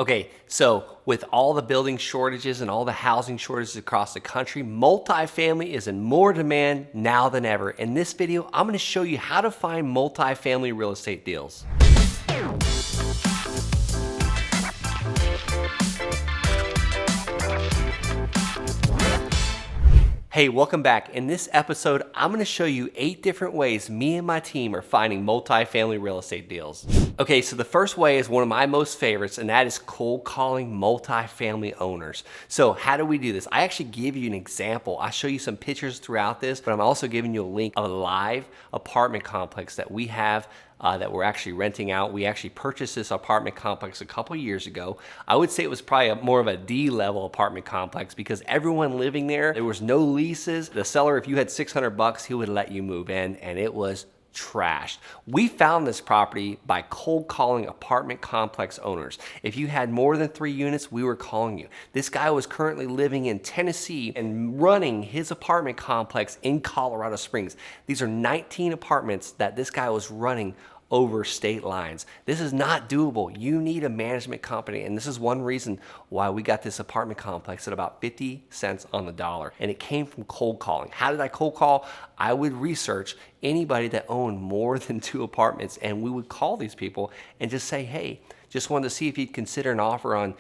Okay, so with all the building shortages and all the housing shortages across the country, multifamily is in more demand now than ever. In this video, I'm going to show you how to find multifamily real estate deals. Hey, welcome back. In this episode, I'm going to show you 8 different ways me and my team are finding multifamily real estate deals. Okay, so the first way is one of my most favorites, and that is cold calling multifamily owners. So how do we do this? I actually give you an example. I'll show you some pictures throughout this, but I'm also giving you a link of a live apartment complex that we have that we're actually renting out. We actually purchased this apartment complex a couple years ago. I would say it was probably more of a D-level apartment complex because everyone living there was no leases. The seller, if you had $600, he would let you move in, and it was trashed. We found this property by cold calling apartment complex owners. If you had more than 3 units, we were calling you. This guy was currently living in Tennessee and running his apartment complex in Colorado Springs. These are 19 apartments that this guy was running over state lines. This is not doable. You need a management company, and this is one reason why we got this apartment complex at about 50 cents on the dollar, and it came from cold calling. How did I cold call? I would research anybody that owned more than 2 apartments, and we would call these people and just say, hey, just wanted to see if you'd consider an offer on,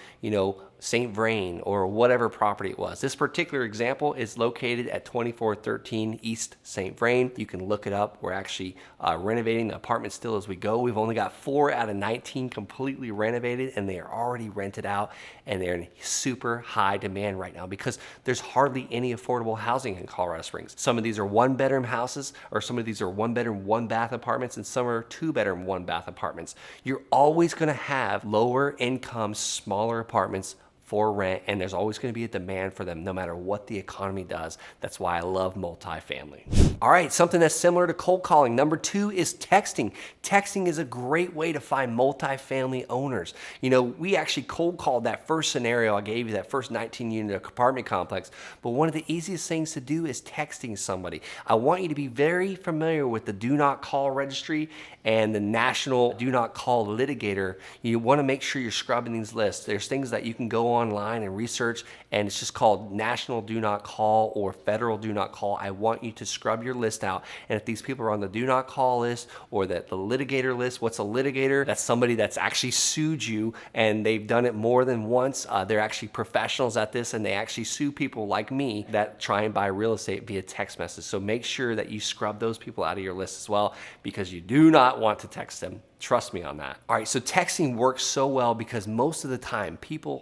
St. Vrain or whatever property it was. This particular example is located at 2413 East St. Vrain. You can look it up. We're actually renovating the apartment still as we go. We've only got 4 out of 19 completely renovated, and they are already rented out, and they're in super high demand right now because there's hardly any affordable housing in Colorado Springs. Some of these are 1-bedroom houses, or some of these are 1-bedroom, 1-bath apartments, and some are 2-bedroom, 1-bath apartments. You're always going to have lower income, smaller apartments for rent, and there's always going to be a demand for them no matter what the economy does. That's why I love multifamily. All right, something that's similar to cold calling. Number 2 is texting. Texting is a great way to find multifamily owners. We actually cold called that first scenario I gave you, that first 19-unit apartment complex, but one of the easiest things to do is texting somebody. I want you to be very familiar with the Do Not Call registry and the National Do Not Call litigator. You want to make sure you're scrubbing these lists. There's things that you can go online and research, and it's just called National Do Not Call or Federal Do Not Call. I want you to scrub your list out, and if these people are on the Do Not Call list or the litigator list, what's a litigator? That's somebody that's actually sued you, and they've done it more than once. They're actually professionals at this, and they actually sue people like me that try and buy real estate via text message. So make sure that you scrub those people out of your list as well, because you do not want to text them. Trust me on that. All right, so texting works so well because most of the time,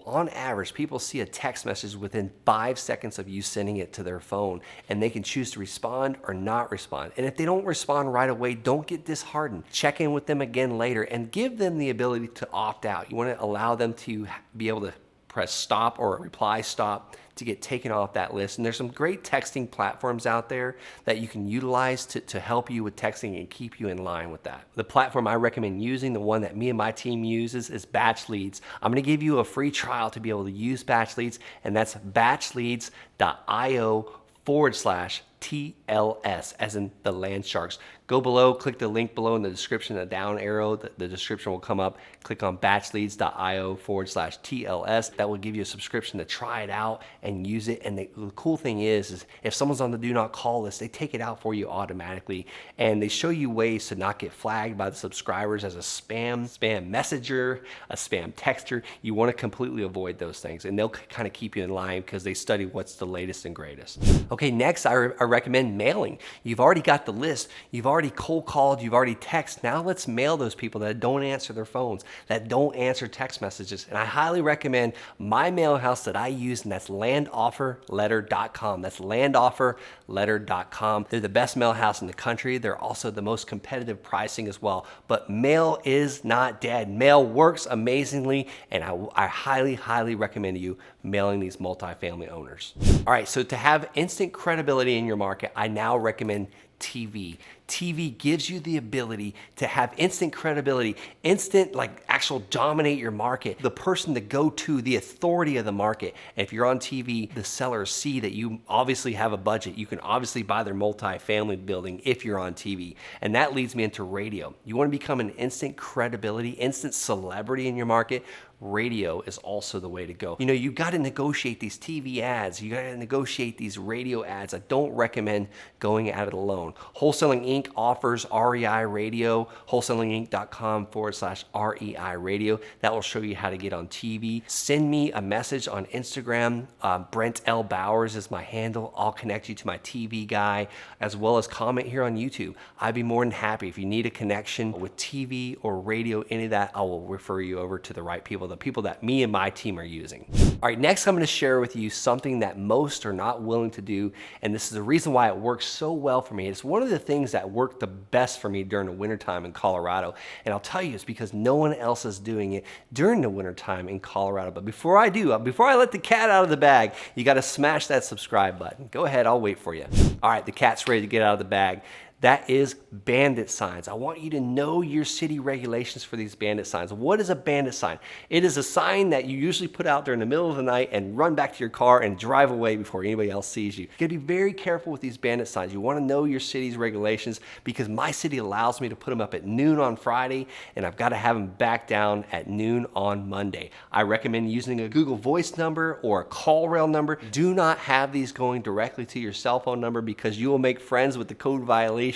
on average, people see a text message within 5 seconds of you sending it to their phone, and they can choose to respond or not respond. And if they don't respond right away, don't get disheartened. Check in with them again later and give them the ability to opt out. You want to allow them to be able to press stop or reply stop to get taken off that list. And there's some great texting platforms out there that you can utilize to help you with texting and keep you in line with that. The platform I recommend using, the one that me and my team uses, is Batch Leads. I'm going to give you a free trial to be able to use Batch Leads, and that's batchleads.io/TLS, as in the land sharks. Go below, click the link below in the description, the down arrow, the description will come up. Click on batchleads.io/TLS. That will give you a subscription to try it out and use it. And the cool thing is if someone's on the Do Not Call list, they take it out for you automatically. And they show you ways to not get flagged by the subscribers as a spam messenger, a spam texter. You want to completely avoid those things. And they'll kind of keep you in line because they study what's the latest and greatest. Okay, next I recommend mailing. You've already got the list. You've already cold called, you've already texted. Now let's mail those people that don't answer their phones, that don't answer text messages. And I highly recommend my mail house that I use, and that's landofferletter.com. That's landofferletter.com. They're the best mail house in the country. They're also the most competitive pricing as well. But mail is not dead. Mail works amazingly, and I highly, highly recommend you mailing these multifamily owners. All right, so to have instant credibility in your market, I now recommend TV. TV gives you the ability to have instant credibility, instant, like actual dominate your market, the person to go to, the authority of the market. And if you're on TV, the sellers see that you obviously have a budget. You can obviously buy their multifamily building if you're on TV. And that leads me into radio. You want to become an instant credibility, instant celebrity in your market? radio is also the way to go. You know, you got to negotiate these TV ads. You got to negotiate these radio ads. I don't recommend going at it alone. Wholesaling Inc. offers REI Radio, wholesalinginc.com/REI Radio. That will show you how to get on TV. Send me a message on Instagram. Brent L. Bowers is my handle. I'll connect you to my TV guy, as well as comment here on YouTube. I'd be more than happy. If you need a connection with TV or radio, any of that, I will refer you over to the right people, the people that me and my team are using. All right, next I'm going to share with you something that most are not willing to do, and this is the reason why it works so well for me. It's one of the things that worked the best for me during the wintertime in Colorado, and I'll tell you it's because no one else is doing it during the wintertime in Colorado. But before I let the cat out of the bag, you got to smash that subscribe button. Go ahead, I'll wait for you. All right, the cat's ready to get out of the bag. That is bandit signs. I want you to know your city regulations for these bandit signs. What is a bandit sign? It is a sign that you usually put out there in the middle of the night and run back to your car and drive away before anybody else sees you. You gotta be very careful with these bandit signs. You wanna know your city's regulations because my city allows me to put them up at noon on Friday, and I've gotta have them back down at noon on Monday. I recommend using a Google Voice number or a call rail number. Do not have these going directly to your cell phone number because you will make friends with the code violation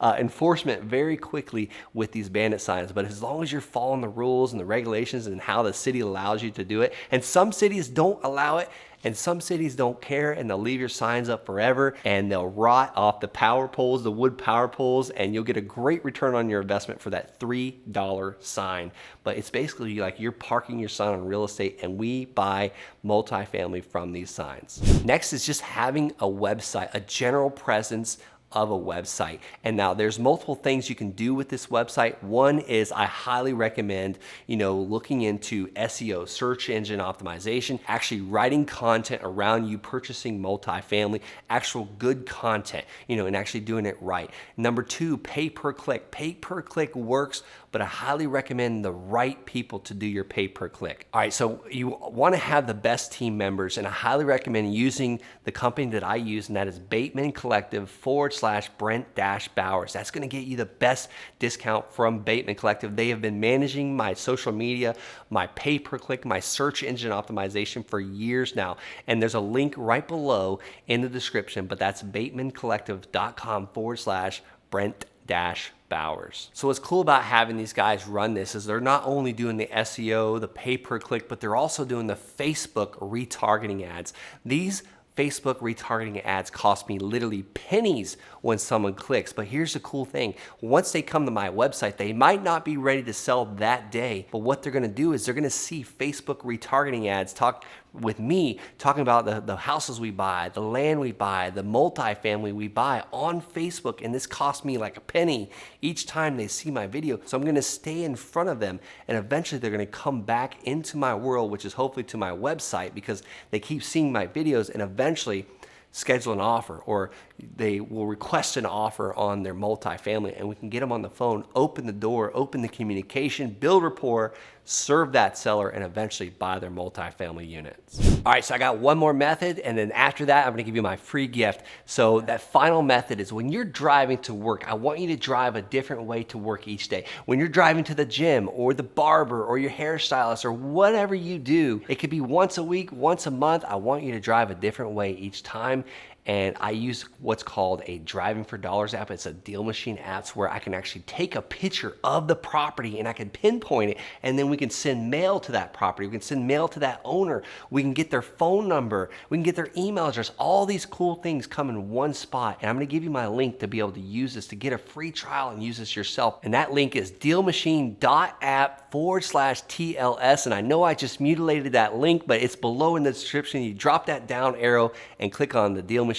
enforcement very quickly with these bandit signs. But as long as you're following the rules and the regulations and how the city allows you to do it, and some cities don't allow it, and some cities don't care, and they'll leave your signs up forever and they'll rot off the power poles, the wood power poles, and you'll get a great return on your investment for that $3 sign. But it's basically like you're parking your sign on real estate, and we buy multifamily from these signs. Next is just having a website, a general presence of a website. And now there's multiple things you can do with this website. One is I highly recommend, looking into SEO, search engine optimization, actually writing content around you purchasing multifamily, actual good content, and actually doing it right. Number two, pay per click. Pay per click works, but I highly recommend the right people to do your pay per click. All right, so you want to have the best team members, and I highly recommend using the company that I use, and that is Bateman Collective /Brent-Bowers. That's going to get you the best discount from Bateman Collective. They have been managing my social media, my pay per click, my search engine optimization for years now. And there's a link right below in the description, but that's batemancollective.com/Brent-Bowers. So what's cool about having these guys run this is they're not only doing the SEO, the pay per click, but they're also doing the Facebook retargeting ads. These Facebook retargeting ads cost me literally pennies when someone clicks. But here's the cool thing. Once they come to my website, they might not be ready to sell that day, but what they're gonna do is they're gonna see Facebook retargeting ads talk with me, talking about the houses we buy, the land we buy, the multifamily we buy on Facebook, and this costs me like a penny each time they see my video. So I'm gonna stay in front of them, and eventually they're gonna come back into my world, which is hopefully to my website, because they keep seeing my videos and eventually schedule an offer, or they will request an offer on their multifamily, and we can get them on the phone, open the door, open the communication, build rapport, serve that seller, and eventually buy their multifamily units. All right, so I got one more method, and then after that, I'm gonna give you my free gift. So that final method is when you're driving to work, I want you to drive a different way to work each day. When you're driving to the gym or the barber or your hairstylist or whatever you do, it could be once a week, once a month, I want you to drive a different way each time. And I use what's called a Driving for Dollars app. It's a deal machine app where I can actually take a picture of the property and I can pinpoint it, and then we can send mail to that property. We can send mail to that owner. We can get their phone number. We can get their email address. All these cool things come in one spot. And I'm gonna give you my link to be able to use this, to get a free trial and use this yourself. And that link is dealmachine.app/TLS. And I know I just mutilated that link, but it's below in the description. You drop that down arrow and click on the dealmachine.app/TLS,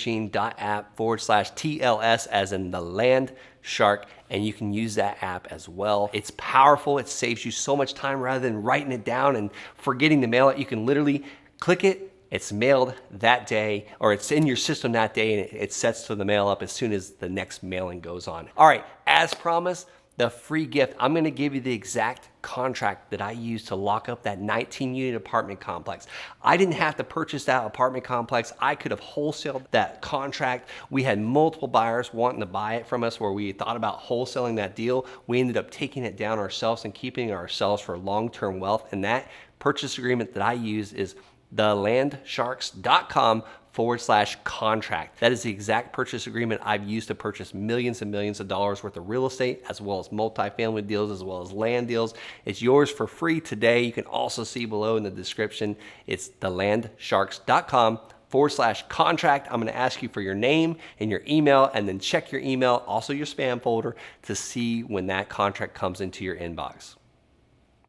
as in the land shark, and you can use that app as well. It's powerful. It saves you so much time rather than writing it down and forgetting to mail it. You can literally click it, it's mailed that day, or it's in your system that day, and it sets to the mail up as soon as the next mailing goes on. All right, as promised, the free gift. I'm gonna give you the exact contract that I used to lock up that 19-unit apartment complex. I didn't have to purchase that apartment complex. I could have wholesaled that contract. We had multiple buyers wanting to buy it from us, where we thought about wholesaling that deal. We ended up taking it down ourselves and keeping it ourselves for long-term wealth, and that purchase agreement that I use is thelandsharks.com/contract. That is the exact purchase agreement I've used to purchase millions and millions of dollars worth of real estate, as well as multifamily deals, as well as land deals. It's yours for free today. You can also see below in the description, it's thelandsharks.com/contract. I'm going to ask you for your name and your email, and then check your email, also your spam folder, to see when that contract comes into your inbox.